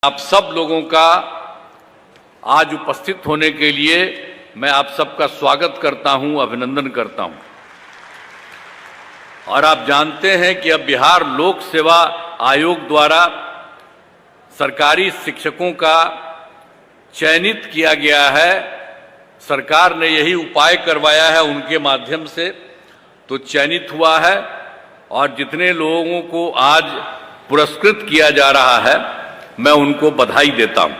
आप सब लोगों का आज उपस्थित होने के लिए मैं आप सबका स्वागत करता हूं, अभिनंदन करता हूं। और आप जानते हैं कि अब बिहार लोक सेवा आयोग द्वारा सरकारी शिक्षकों का चयनित किया गया है। सरकार ने यही उपाय करवाया है, उनके माध्यम से तो चयनित हुआ है। और जितने लोगों को आज पुरस्कृत किया जा रहा है, मैं उनको बधाई देता हूं।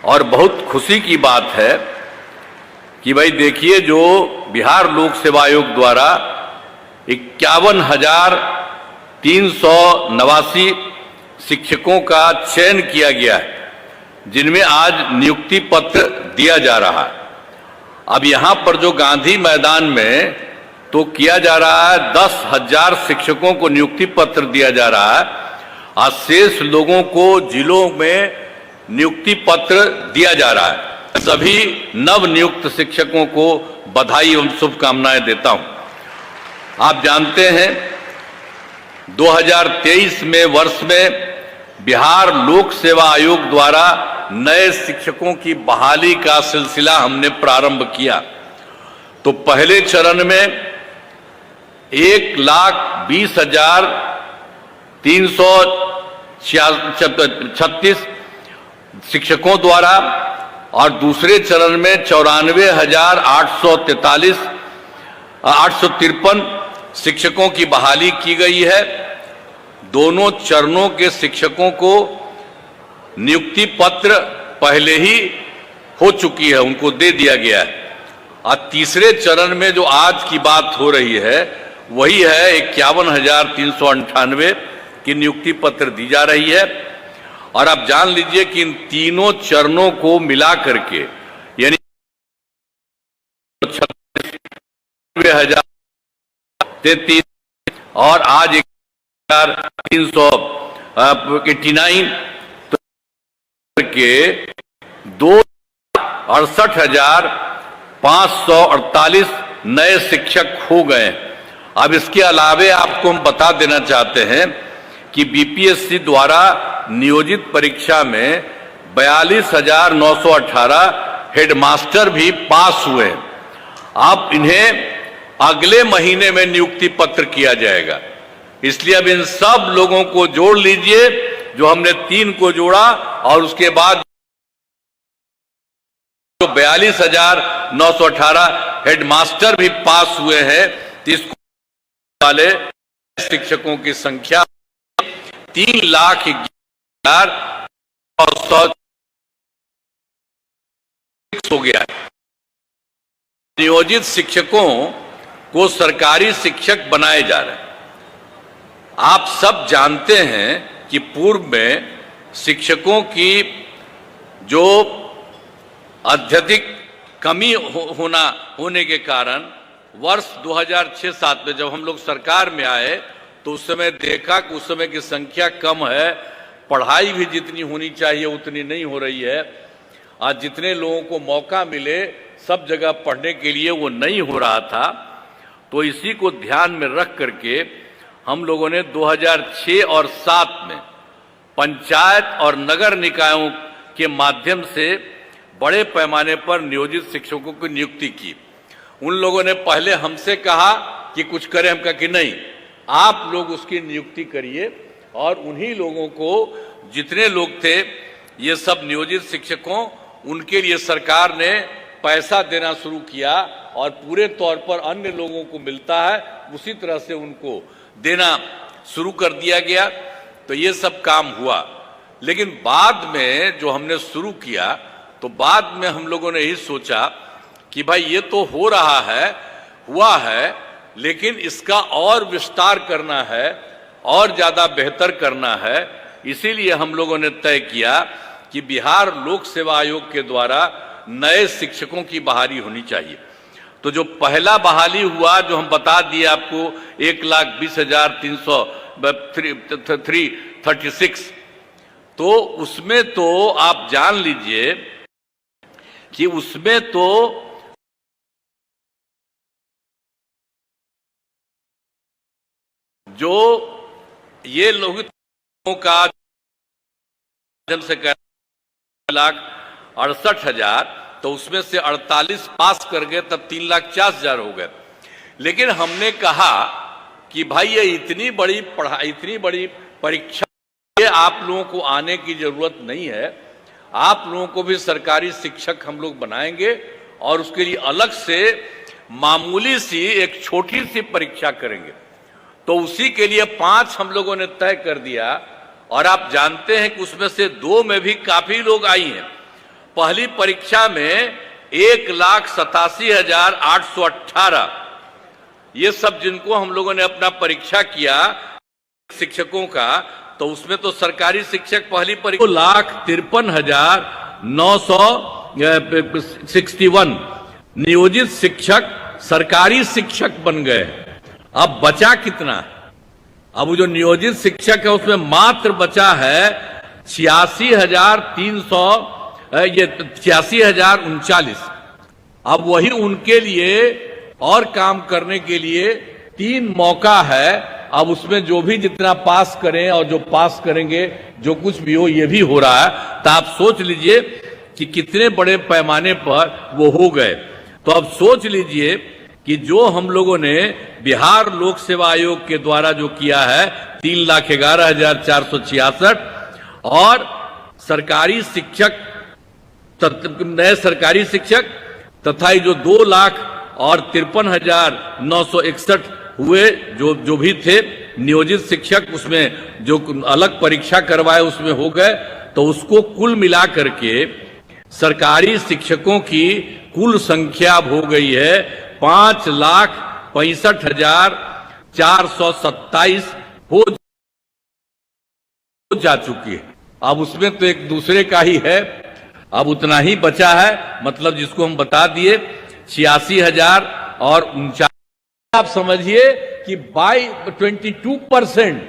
और बहुत खुशी की बात है कि भाई देखिए, जो बिहार लोक सेवा आयोग द्वारा 51,389 शिक्षकों का चयन किया गया है, जिनमें आज नियुक्ति पत्र दिया जा रहा है। अब यहां पर जो गांधी मैदान में तो किया जा रहा है, 10,000 शिक्षकों को नियुक्ति पत्र दिया जा रहा है। आज शेष लोगों को जिलों में नियुक्ति पत्र दिया जा रहा है। सभी नव नियुक्त शिक्षकों को बधाई एवं शुभकामनाएं देता हूं। आप जानते हैं 2023 में वर्ष में बिहार लोक सेवा आयोग द्वारा नए शिक्षकों की बहाली का सिलसिला हमने प्रारंभ किया। तो पहले चरण में 1,20,336 शिक्षकों द्वारा और दूसरे चरण में 94,853 शिक्षकों की बहाली की गई है। दोनों चरणों के शिक्षकों को नियुक्ति पत्र पहले ही हो चुकी है, उनको दे दिया गया है। और तीसरे चरण में जो आज की बात हो रही है, वही है 51,398 की नियुक्ति पत्र दी जा रही है। और आप जान लीजिए कि इन तीनों चरणों को मिला करके यानी 96,033 और आज 1,389 के 2,68,548 नए शिक्षक हो गए। अब इसके अलावे आपको हम बता देना चाहते हैं कि बीपीएससी द्वारा नियोजित परीक्षा में 42,918 हेडमास्टर भी पास हुए। अब इन्हें अगले महीने में नियुक्ति पत्र किया जाएगा। इसलिए अब इन सब लोगों को जोड़ लीजिए, जो हमने 3 को जोड़ा, और उसके बाद जो 42,918 हेडमास्टर भी पास हुए हैं, तो इसको वाले शिक्षकों की संख्या 3,11,100 हो गया है। नियोजित शिक्षकों को सरकारी शिक्षक बनाए जा रहे हैं। आप सब जानते हैं कि पूर्व में शिक्षकों की जो अत्यधिक कमी होने के कारण वर्ष 2006-07 में जब हम लोग सरकार में आए, तो उस समय देखा कि उस समय की संख्या कम है। पढ़ाई भी जितनी होनी चाहिए उतनी नहीं हो रही है। आज जितने लोगों को मौका मिले सब जगह पढ़ने के लिए, वो नहीं हो रहा था। तो इसी को ध्यान में रख करके हम लोगों ने 2006 और 7 में पंचायत और नगर निकायों के माध्यम से बड़े पैमाने पर नियोजित शिक्षकों की नियुक्ति की। उन लोगों ने पहले हमसे कहा कि कुछ करें, हम कहा कि नहीं, आप लोग उसकी नियुक्ति करिए। और उन्हीं लोगों को, जितने लोग थे ये सब नियोजित शिक्षकों, उनके लिए सरकार ने पैसा देना शुरू किया और पूरे तौर पर अन्य लोगों को मिलता है उसी तरह से उनको देना शुरू कर दिया गया। तो ये सब काम हुआ। लेकिन बाद में जो हमने शुरू किया, तो बाद में हम लोगों ने यही सोचा कि भाई ये तो हो रहा है, हुआ है, लेकिन इसका और विस्तार करना है और ज्यादा बेहतर करना है। इसीलिए हम लोगों ने तय किया कि बिहार लोक सेवा आयोग के द्वारा नए शिक्षकों की बहाली होनी चाहिए। तो जो पहला बहाली हुआ, जो हम बता दिए आपको, 1,20,336, तो उसमें तो आप जान लीजिए कि उसमें तो जो ये लोगों का से 1,68,000, तो उसमें से 48 पास कर गए, तब 3,40,000 हो गए। लेकिन हमने कहा कि भाई ये इतनी बड़ी पढ़ाई, इतनी बड़ी परीक्षा, ये आप लोगों को आने की जरूरत नहीं है। आप लोगों को भी सरकारी शिक्षक हम लोग बनाएंगे और उसके लिए अलग से मामूली सी एक छोटी सी परीक्षा करेंगे। तो उसी के लिए 5 हम लोगों ने तय कर दिया, और आप जानते हैं कि उसमें से 2 में भी काफी लोग आई हैं। पहली परीक्षा में 1,87,818, ये सब जिनको हम लोगों ने अपना परीक्षा किया शिक्षकों का, तो उसमें तो सरकारी शिक्षक पहली परीक्षा 2,53,961 नियोजित शिक्षक सरकारी शिक्षक बन गए। अब बचा कितना? अब जो नियोजित शिक्षक है उसमें मात्र बचा है 86,039। अब वही उनके लिए और काम करने के लिए 3 मौका है। अब उसमें जो भी जितना पास करें और जो पास करेंगे, जो कुछ भी हो, ये भी हो रहा है। तो आप सोच लीजिए कि कितने बड़े पैमाने पर वो हो गए। तो अब सोच लीजिए कि जो हम लोगों ने बिहार लोक सेवा आयोग के द्वारा जो किया है 3,11,466, और सरकारी शिक्षक, नए सरकारी शिक्षक तथा जो 2,53,961 हुए, जो भी थे नियोजित शिक्षक, उसमें जो अलग परीक्षा करवाए उसमें हो गए। तो उसको कुल मिला करके सरकारी शिक्षकों की कुल संख्या अब हो गई है 5,65,427 हो जा चुकी है। अब उसमें तो एक दूसरे का ही है, अब उतना ही बचा है, मतलब जिसको हम बता दिए 86,049। आप समझिए कि बाई 22%